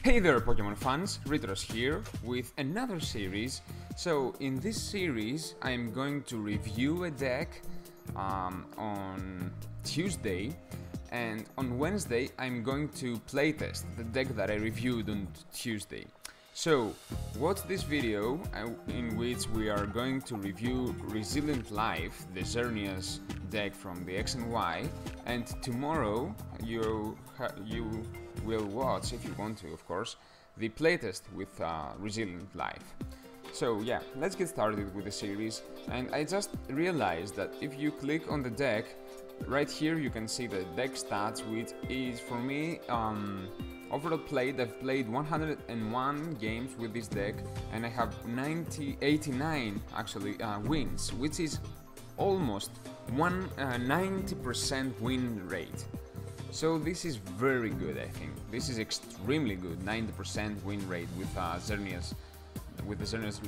Hey there Pokemon fans, Retros here with another series. So in this series I'm going to review a deck on Tuesday, and on Wednesday I'm going to playtest the deck that I reviewed on Tuesday. So watch this video in which we are going to review Resilient Life, the Xerneas deck from the X and Y, and tomorrow you will watch, if you want to of course, the playtest with Resilient Life. So yeah, let's get started with the series. And I just realized that if you click on the deck, right here you can see the deck stats, which is for me overall played. I've played 101 games with this deck and I have 89 actually wins, which is almost 90% win rate. So this is very good, I think. This is extremely good, 90% win rate with Xerneas, with the Xerneas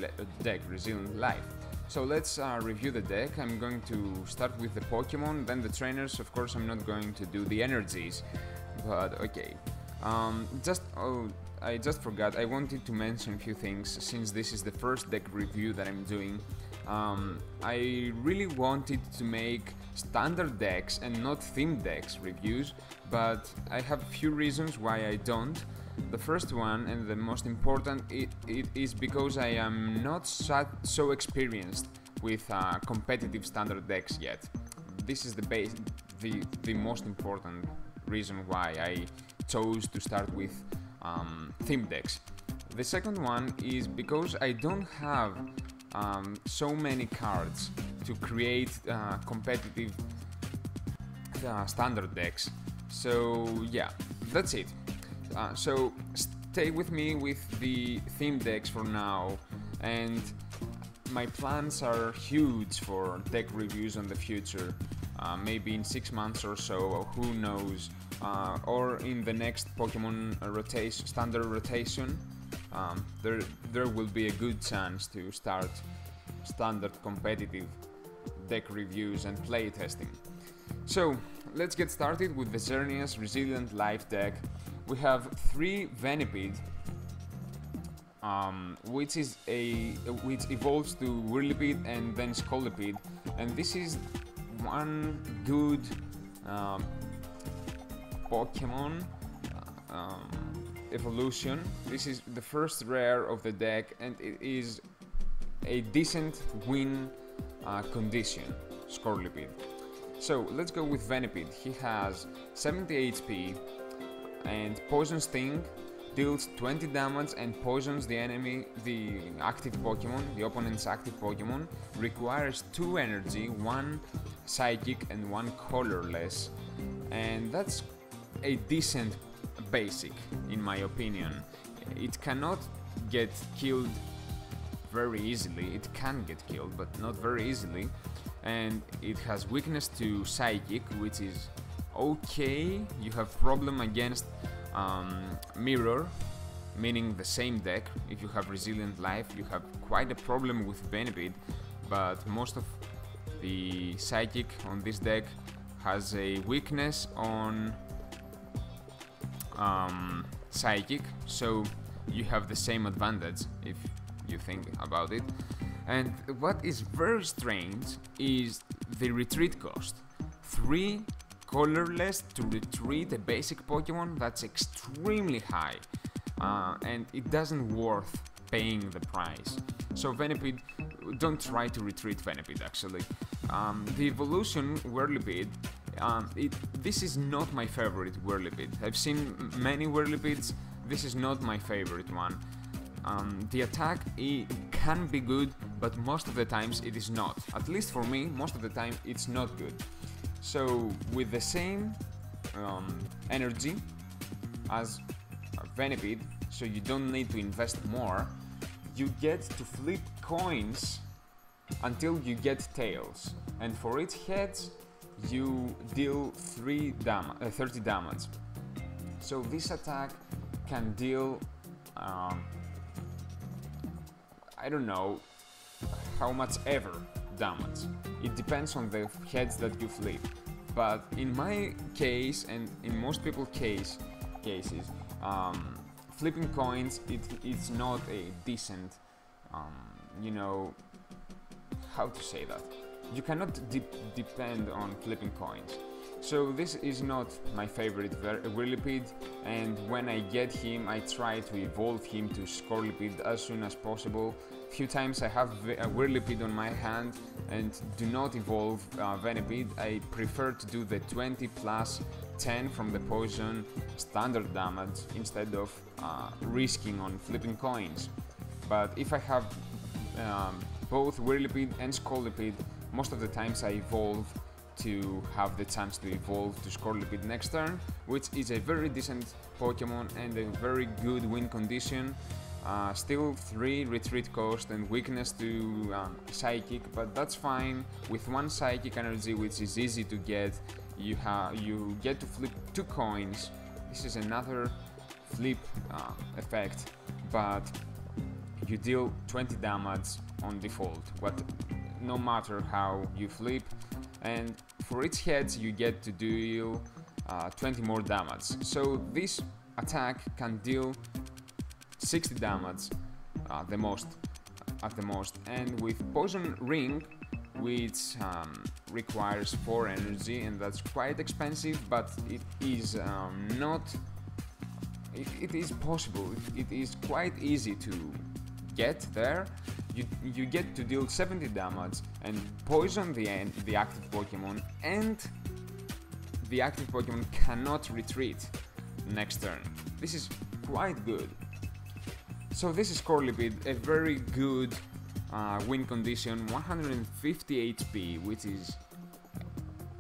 deck, Resilient Life. So let's review the deck. I'm going to start with the Pokemon, then the trainers. Of course, I'm not going to do the energies, but okay. I just forgot, I wanted to mention a few things since this is the first deck review that I'm doing. I really wanted to make standard decks and not themed decks reviews, but I have a few reasons why I don't. The first one, and the most important, it is because I am not so experienced with competitive standard decks yet. This is the most important reason why I chose to start with themed decks. The second one is because I don't have so many cards to create competitive standard decks. So yeah, that's it. So stay with me with the theme decks for now, and my plans are huge for deck reviews in the future, maybe in 6 months or so, or who knows, or in the next Pokemon rotation, standard rotation. There will be a good chance to start standard competitive deck reviews and play testing. So let's get started with the Xerneas Resilient Life deck. We have 3 Venipede, which evolves to Whirlipede and then Scolipede, and this is one good Pokemon evolution. This is the first rare of the deck, and it is a decent win condition, Scolipede. So let's go with Venipede. He has 70 HP and Poison Sting, deals 20 damage and poisons the enemy, the active Pokemon, the opponent's active Pokemon, requires 2 energy, 1 psychic and 1 colorless, and that's a decent basic in my opinion. It cannot get killed very easily. It can get killed, but not very easily, and it has weakness to psychic, which is okay. You have problem against mirror, meaning the same deck. If you have Resilient Life, you have quite a problem with Venipede, but most of the psychic on this deck has a weakness on psychic, so you have the same advantage if you think about it. And what is very strange is the retreat cost. 3 colorless to retreat a basic Pokemon, that's extremely high, and it doesn't worth paying the price. So Venipede, don't try to retreat Venipede actually. The evolution Whirlipede, this is not my favorite Whirlipede. I've seen many Whirlipedes, this is not my favorite one. The attack, it can be good, but most of the times it is not. At least for me, most of the time it's not good. So with the same energy as Venipede, so you don't need to invest more, you get to flip coins until you get tails, and for each heads you deal 30 damage. So this attack can deal I don't know how much ever damage. It depends on the heads that you flip. But in my case, and in most people's cases, flipping coins, it's not a decent, you know, how to say that. You cannot depend on flipping coins. So this is not my favorite Lipid, and when I get him, I try to evolve him to Lipid as soon as possible. Few times I have a Lipid on my hand and do not evolve Venipid. I prefer to do the 20 plus 10 from the poison standard damage instead of risking on flipping coins. But if I have both Lipid and Lipid, most of the times I evolve to have the chance to evolve to Lipid next turn, which is a very decent Pokemon and a very good win condition. Still 3 retreat cost and weakness to Psychic, but that's fine. With 1 Psychic energy, which is easy to get, you get to flip 2 coins. This is another flip effect, but you deal 20 damage on default, no matter how you flip, and for each head you get to deal 20 more damage. So this attack can deal 60 damage at the most, and with Poison Ring, which requires 4 energy, and that's quite expensive, but it is it is possible. It is quite easy to get there. You get to deal 70 damage and poison the active Pokemon, and the active Pokemon cannot retreat next turn. This is quite good. So this is Lipid, a very good win condition, 150 HP, which is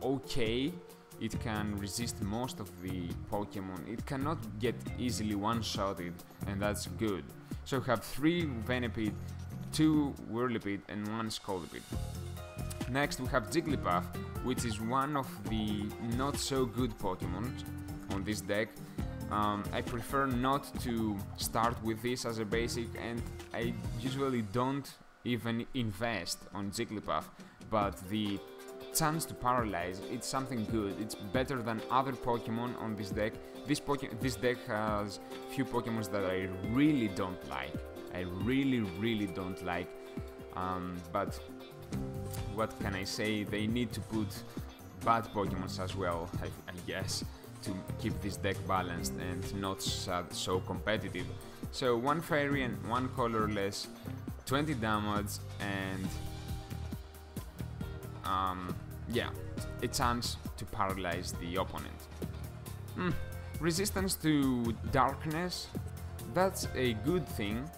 okay. It can resist most of the Pokemon. It cannot get easily one-shotted, and that's good. So we have 3 Venipid, 2 Whirlipid, and 1 Lipid. Next we have Jigglypuff, which is one of the not so good Pokemon on this deck. I prefer not to start with this as a basic, and I usually don't even invest on Jigglypuff, but the chance to paralyze, it's something good. It's better than other Pokemon on this deck. This deck has few Pokemons that I really don't like. I really don't like, but what can I say? They need to put bad Pokemons as well, I guess, to keep this deck balanced and not so competitive. So 1 Fairy and 1 Colorless, 20 damage, and yeah, a chance to paralyze the opponent. Resistance to darkness, that's a good thing,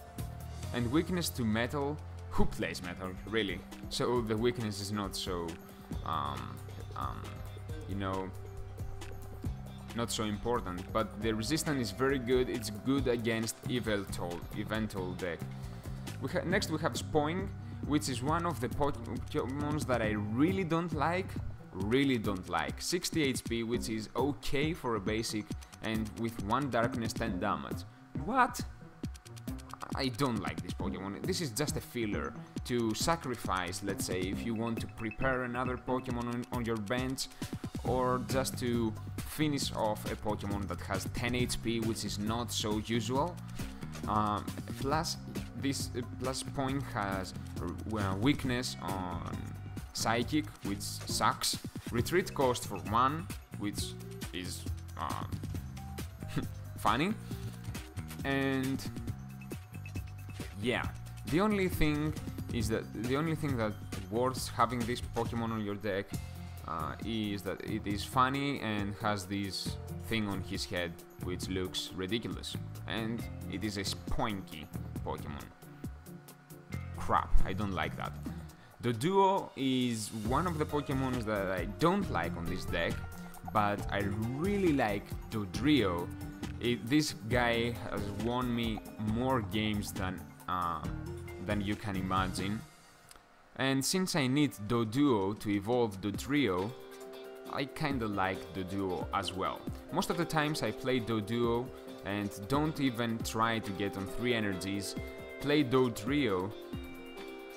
and weakness to metal. Who plays metal, really? So the weakness is not so, you know, not so important, but the resistance is very good. It's good against Eventual deck. Next we have Spoing, which is one of the Pokemons that I really don't like. 60 HP, which is okay for a basic, and with 1 darkness, 10 damage. What? I don't like this Pokemon. This is just a filler to sacrifice, let's say, if you want to prepare another Pokemon on your bench, or just to finish off a Pokemon that has 10 HP, which is not so usual. Plus Point has weakness on Psychic, which sucks. Retreat cost for 1, which is funny. And yeah, the only thing that worth having this Pokemon on your deck is that it is funny and has this thing on his head which looks ridiculous, and it is a Spoinky Pokemon. Crap, I don't like that. The Duel is one of the Pokemon that I don't like on this deck, but I really like Dodrio. This guy has won me more games than you can imagine. And since I need Doduo to evolve Dodrio, I kinda like Doduo as well. Most of the times I play Doduo and don't even try to get on 3 energies. Play Dodrio,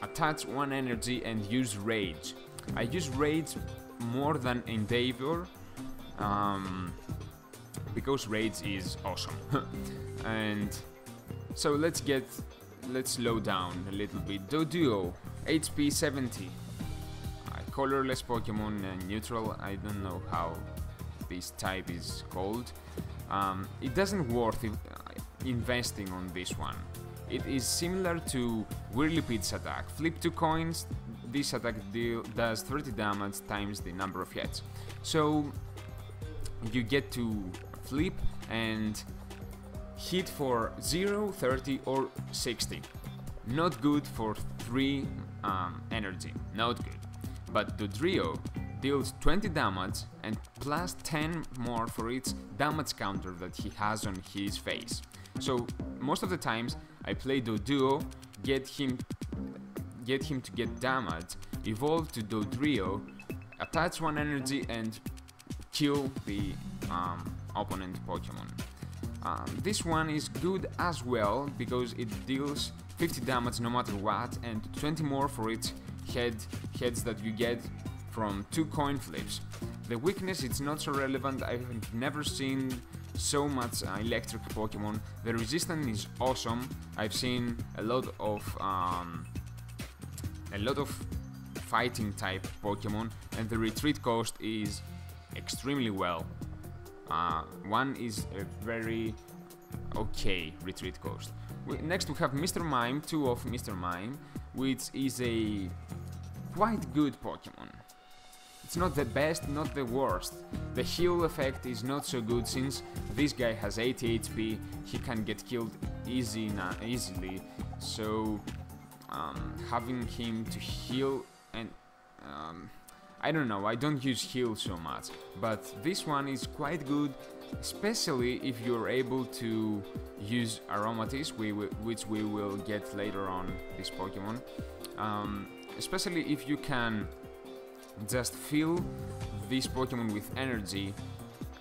attach 1 energy and use Rage. I use Rage more than Endeavor, because Rage is awesome. And so let's slow down a little bit. Duel, HP 70. Colorless Pokemon and neutral, I don't know how this type is called. It doesn't worth investing on this one. It is similar to Lipid's attack. Flip 2 coins, this attack does 30 damage times the number of hits. So you get to flip and hit for 0, 30 or 60. Not good for 3 energy, not good. But Dodrio deals 20 damage and plus 10 more for its damage counter that he has on his face. So most of the times I play Duel, get him to get damage, evolve to Dodrio, attach 1 energy and kill the opponent Pokemon. This one is good as well because it deals 50 damage no matter what and 20 more for its heads that you get from 2 coin flips. The weakness, it's not so relevant. I've never seen so much electric Pokemon. The resistance is awesome. I've seen a lot of fighting type Pokemon, and the retreat cost is extremely well. One is a very okay retreat cost. Next we have Mr. Mime, 2 of Mr. Mime, which is a quite good Pokemon. It's not the best, not the worst. The heal effect is not so good since this guy has 80 HP, he can get killed easily, so having him to heal and I don't know, I don't use heal so much, but this one is quite good, especially if you're able to use Aromatisse, which we will get later on this Pokemon. Especially if you can just fill this Pokemon with energy,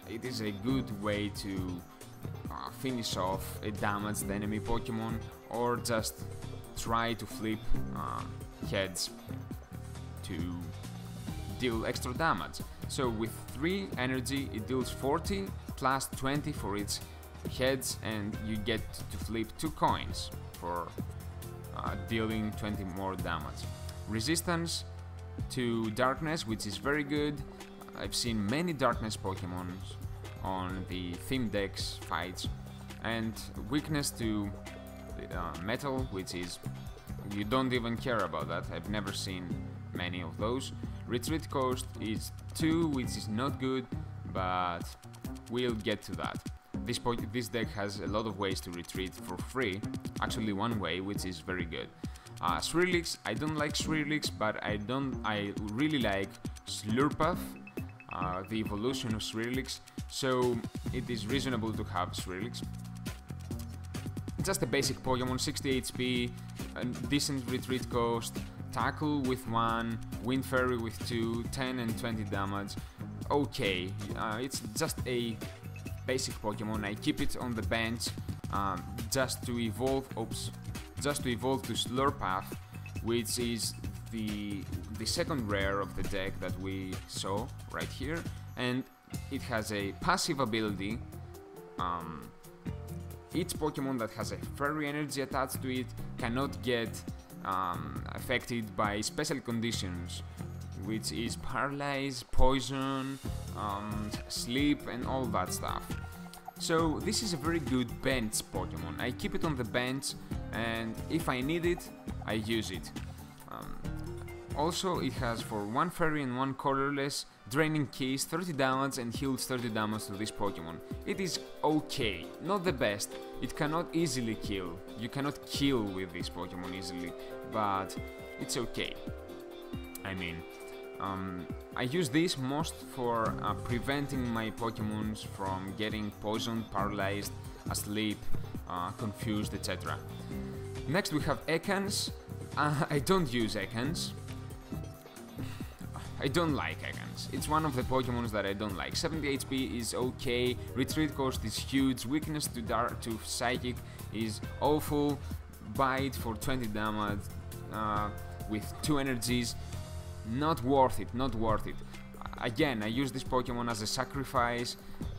it is a good way to finish off a damaged enemy Pokemon, or just try to flip heads to deal extra damage. So with 3 energy it deals 40 plus 20 for its heads, and you get to flip 2 coins for dealing 20 more damage. Resistance to darkness, which is very good. I've seen many darkness Pokemon on the Theme Dex fights. And weakness to metal, which is, you don't even care about that. I've never seen many of those. Retreat cost is 2, which is not good, but we'll get to that. This deck has a lot of ways to retreat for free, actually 1 way, which is very good. Swirlix, I don't like Swirlix, but I really like Slurpuff, the evolution of Swirlix, so it is reasonable to have Swirlix. Just a basic Pokemon, 60 HP, a decent retreat cost, Tackle with 1, Wind Fairy with 2, 10 and 20 damage. Okay, it's just a basic Pokemon. I keep it on the bench just to evolve to Slurpuff, which is the second rare of the deck that we saw right here, and it has a passive ability. Each Pokemon that has a fairy energy attached to it cannot get affected by special conditions, which is paralyze, poison, sleep and all that stuff. So this is a very good bench Pokemon. I keep it on the bench, and if I need it, I use it. Also, it has for 1 fairy and 1 colorless, draining keys, 30 damage and heals 30 damage to this Pokemon. It is okay, not the best. It cannot easily kill. You cannot kill with this Pokemon easily, but it's okay. I mean, I use this most for preventing my Pokemons from getting poisoned, paralyzed, asleep, confused, etc. Next we have Ekans. I don't use Ekans. I don't like Ekans. It's one of the Pokemons that I don't like. 70 HP is okay, retreat cost is huge, weakness to Psychic is awful, bite for 20 damage with 2 energies. Not worth it, not worth it. Again, I use this Pokemon as a sacrifice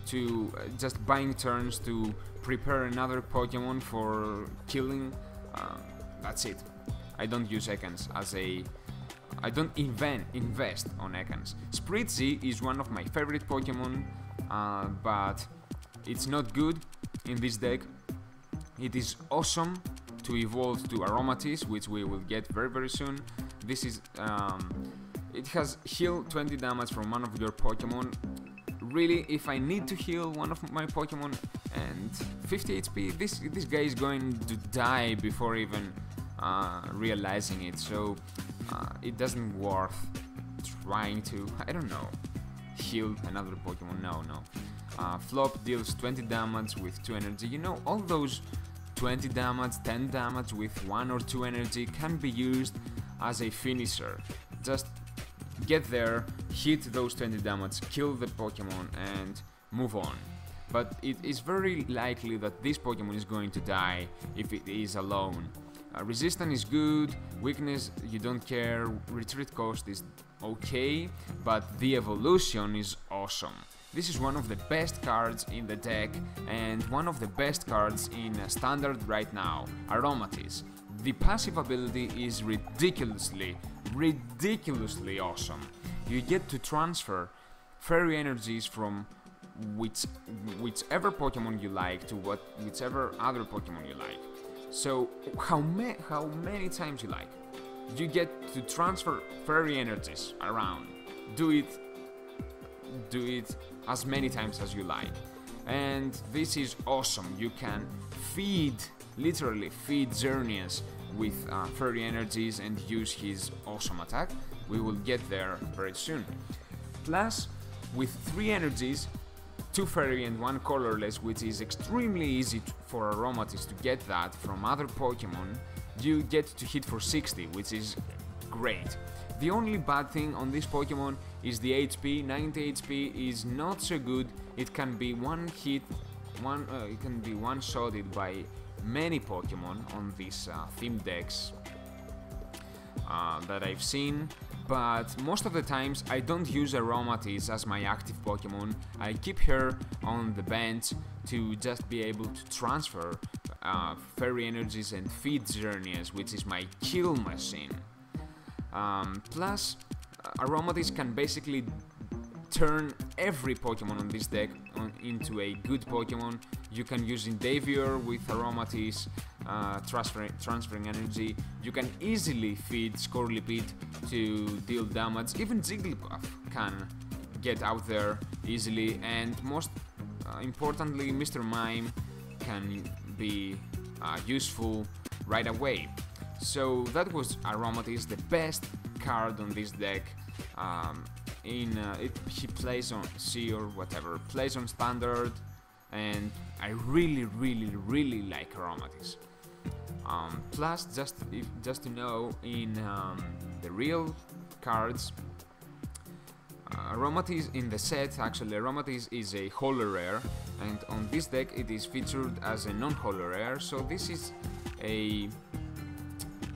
to just buying turns to prepare another Pokemon for killing. That's it. I don't use Ekans as a... I don't invest on Ekans. Spritzy is one of my favorite Pokemon, but it's not good in this deck. It is awesome to evolve to Aromatisse, which we will get very soon. This is... it has heal 20 damage from one of your Pokemon. Really, if I need to heal one of my Pokemon and 50 HP, this guy is going to die before even realizing it, so it doesn't worth trying to, I don't know, heal another Pokemon. No. Flop deals 20 damage with 2 energy. You know, all those 20 damage, 10 damage with 1 or 2 energy can be used as a finisher. Just get there, hit those 20 damage, kill the Pokemon and move on. But it is very likely that this Pokemon is going to die if it is alone. Resistance is good, weakness you don't care, retreat cost is okay, but the evolution is awesome. This is one of the best cards in the deck and one of the best cards in standard right now, Aromatisse. The passive ability is ridiculously awesome. You get to transfer fairy energies from whichever Pokemon you like to whichever other Pokemon you like. So how many times you like. You get to transfer fairy energies around. Do it as many times as you like. And this is awesome. You can literally feed Xerneas with fairy energies and use his awesome attack. We will get there very soon. Plus, with 3 energies, 2 fairy and 1 colorless, which is extremely easy for Aromatisse to get that from other Pokemon, you get to hit for 60, which is great. The only bad thing on this Pokemon is the HP. 90 HP is not so good. It can be it can be one-shotted by many Pokemon on these theme decks that I've seen, but most of the times I don't use Aromatisse as my active Pokemon. I keep her on the bench to just be able to transfer fairy energies and feed Xerneas, which is my kill machine. Plus, Aromatisse can basically turn every Pokemon on this deck into a good Pokemon. You can use Endeavor with Aromatisse, transferring energy. You can easily feed Lipid to deal damage. Even Jigglypuff can get out there easily, and most importantly, Mr. Mime can be useful right away. So that was Aromatisse, the best card on this deck. He plays on C or whatever, plays on standard, and I really like Aromatisse. Plus, just to know, in the real cards, Aromatisse in the set, actually Aromatisse is a holo rare, and on this deck it is featured as a non-holo rare, so this is a,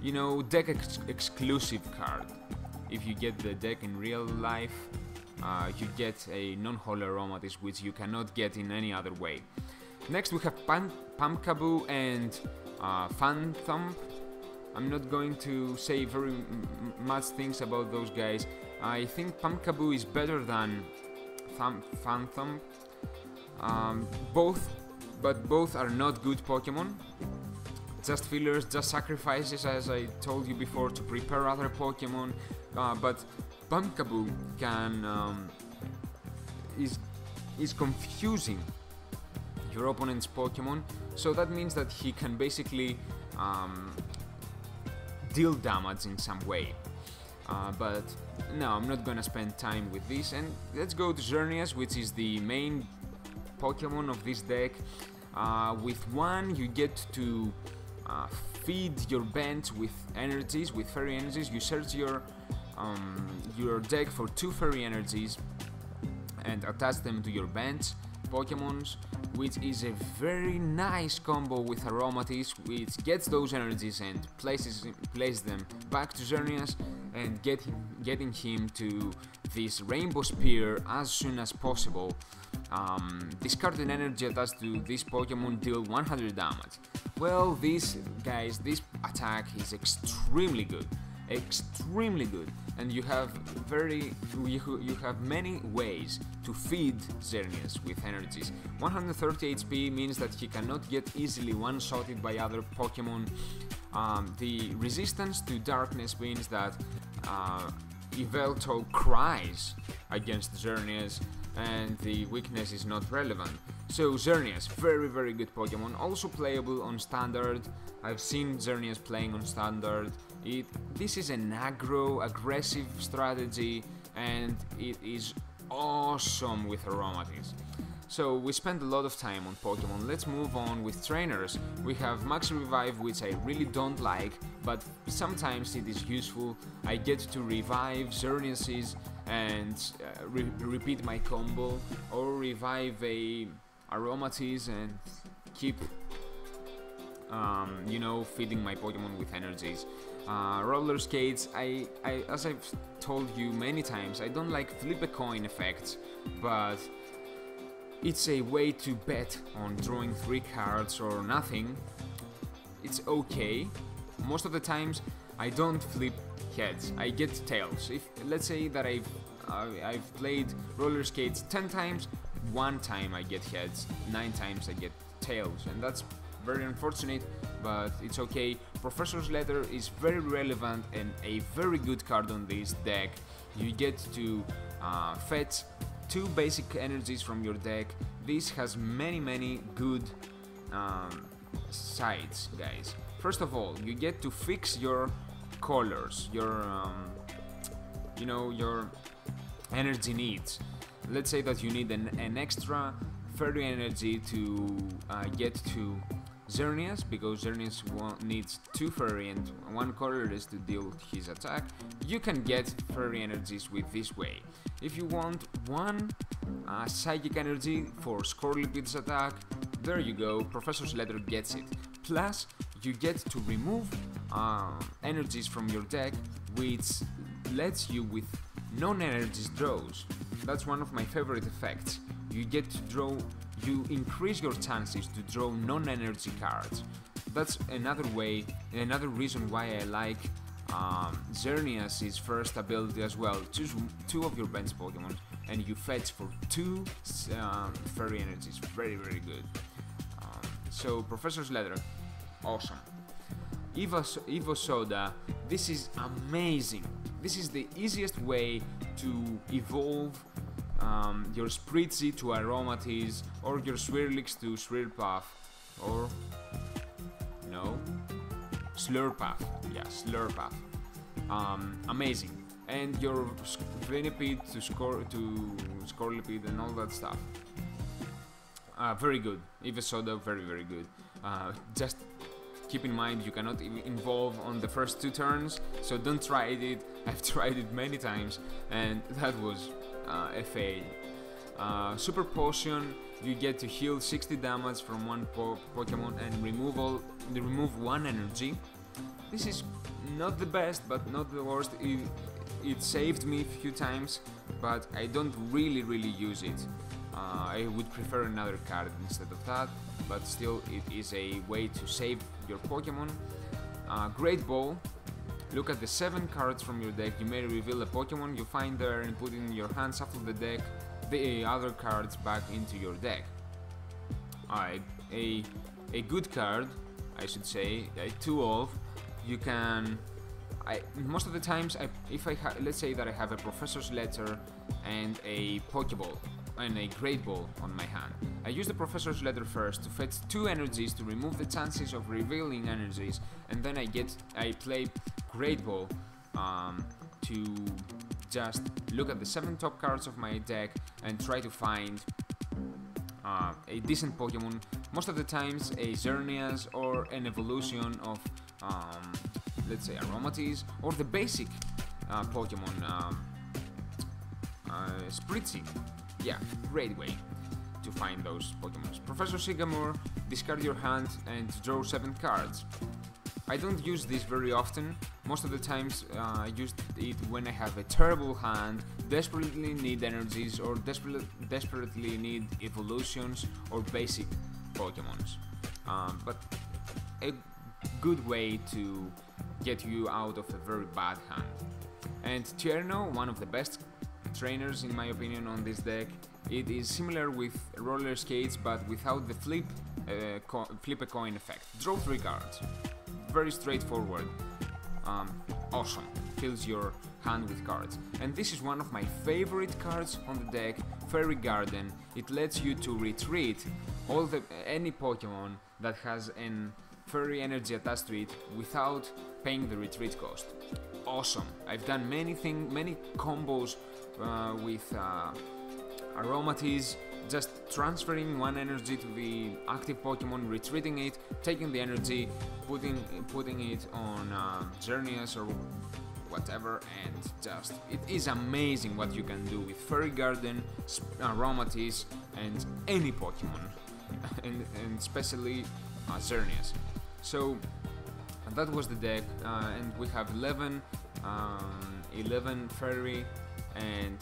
you know, deck exclusive card. If you get the deck in real life, you get a non-holo Aromatisse, which you cannot get in any other way. Next we have Pumpkaboo and Phantom. I'm not going to say very much things about those guys. I think Pumpkaboo is better than Phantom. Both are not good Pokemon. Just fillers, just sacrifices, as I told you before, to prepare other Pokemon. But Pumpkaboo is confusing your opponent's Pokemon, so that means that he can basically deal damage in some way. But no, I'm not gonna spend time with this, and let's go to Xerneas, which is the main Pokemon of this deck. With 1, you get to feed your bench with energies, with fairy energies. You search your deck for 2 fairy energies and attach them to your bench. Pokemons, which is a very nice combo with Aromatisse, which gets those energies and places them back to Xerneas and getting him to this Rainbow Spear as soon as possible. Discarding energy attached to this Pokemon deal 100 damage. Well, this attack is extremely good, and you have many ways to feed Xerneas with energies. 130 HP means that he cannot get easily one-shotted by other Pokemon. The resistance to darkness means that Yveltal cries against Xerneas, and the weakness is not relevant. So Xerneas, very good Pokemon, also playable on Standard. I've seen Xerneas playing on Standard. This is an aggressive strategy, and it is awesome with Aromatisse. So we spent a lot of time on Pokemon. Let's move on with trainers. We have Max Revive, which I really don't like, but sometimes it is useful. I get to revive Xerneas and repeat my combo, or revive a Aromatisse and keep feeding my Pokemon with energies. Roller skates, as I've told you many times, I don't like flip a coin effects, but it's a way to bet on drawing 3 cards or nothing. It's okay. Most of the times I don't flip heads, I get tails. If let's say that I've played roller skates 10 times, 1 time I get heads, 9 times I get tails, and that's very unfortunate, but it's okay. Professor's Letter is very relevant and a very good card on this deck. You get to fetch 2 basic energies from your deck. This has many good sides, guys. First of all, you get to fix your colors, your energy needs. Let's say that you need an extra fairy energy to get to Xerneas, because Xerneas needs 2 fairy and 1 colorless to deal his attack. You can get fairy energies with this way. If you want 1 psychic energy for Scorlipid's attack, there you go, Professor's Letter gets it. Plus, you get to remove energies from your deck, which lets you with non-energies draws. That's one of my favorite effects. You get to draw, you increase your chances to draw non-energy cards. That's another way, another reason why I like Xerneas' first ability as well. Choose 2 of your bench Pokemon and you fetch for 2 fairy energies. Very good. So Professor's Letter, awesome. Evo Soda, this is amazing. This is the easiest way to evolve your Spritzy to Aromatisse, or your Swirlix to Swirlpuff, or no, Slurpuff. Yeah, Slurpuff. Amazing. And your Venipede to Scorlipid and all that stuff. Very good. Evosoda, very good. Just keep in mind you cannot evolve on the first 2 turns, so don't try it. I've tried it many times and that was a fail. Super Potion, you get to heal 60 damage from 1 Pokemon and remove 1 energy. This is not the best, but not the worst. It saved me a few times, but I don't really use it. I would prefer another card instead of that, but still it is a way to save your Pokemon. Great Ball, look at the 7 cards from your deck. You may reveal a Pokemon you find there and put in your hand, shuffle the deck, the other cards back into your deck. A good card, I should say, a 2-of. You can, most of the times, let's say that I have a Professor's Letter and a Pokeball and a Great Ball on my hand. I use the Professor's Letter first to fetch 2 energies to remove the chances of revealing energies, and then I play Great Ball to just look at the 7 top cards of my deck and try to find a decent Pokemon. Most of the times a Xerneas or an evolution of let's say Aromatisse, or the basic Pokemon Spritzy. Yeah, great way. to find those Pokemon. Professor Sycamore, discard your hand and draw 7 cards. I don't use this very often. Most of the times I use it when I have a terrible hand, desperately need energies, or desperately need evolutions or basic Pokemons. But a good way to get you out of a very bad hand. And Tierno, one of the best trainers in my opinion on this deck. It is similar with roller skates, but without the flip a coin effect. Draw 3 cards. Very straightforward. Awesome. Fills your hand with cards. And this is one of my favorite cards on the deck, Fairy Garden. It lets you to retreat any Pokemon that has an fairy energy attached to it without paying the retreat cost. Awesome. I've done many combos with Aromatisse, just transferring one energy to the active Pokemon, retreating it, taking the energy, putting it on Xerneas or whatever, and just it is amazing what you can do with Fairy Garden, Aromatisse, and any Pokemon, and especially Xerneas. So that was the deck, and we have 11 Fairy and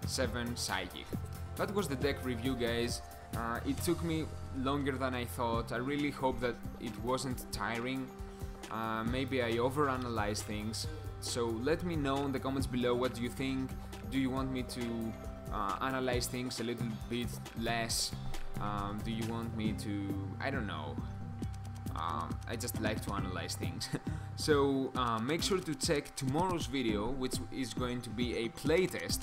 7 Psychic. That was the deck review, guys. It took me longer than I thought. I really hope that it wasn't tiring. Maybe I overanalyzed things. So let me know in the comments below what do you think. Do you want me to analyze things a little bit less? Do you want me to... I don't know. I just like to analyze things. So make sure to check tomorrow's video, which is going to be a playtest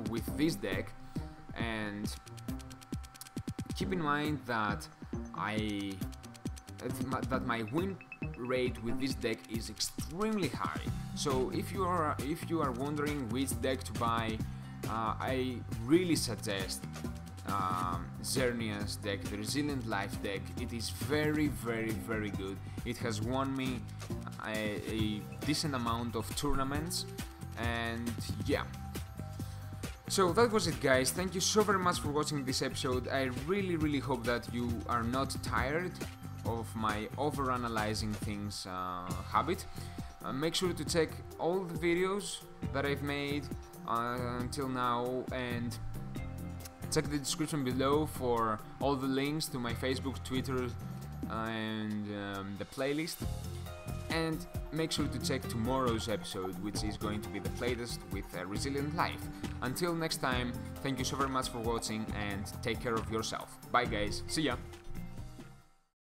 with this deck. And keep in mind that my win rate with this deck is extremely high. So if you are wondering which deck to buy, I really suggest Xerneas deck, the Resilient Life deck. It is very good. It has won me a decent amount of tournaments, and yeah. So that was it, guys. Thank you so very much for watching this episode. I really hope that you are not tired of my overanalyzing things habit. Make sure to check all the videos that I've made until now, and check the description below for all the links to my Facebook, Twitter, and the playlist. And make sure to check tomorrow's episode, which is going to be the playtest with Resilient Life. Until next time, thank you so very much for watching, and take care of yourself. Bye guys, see ya!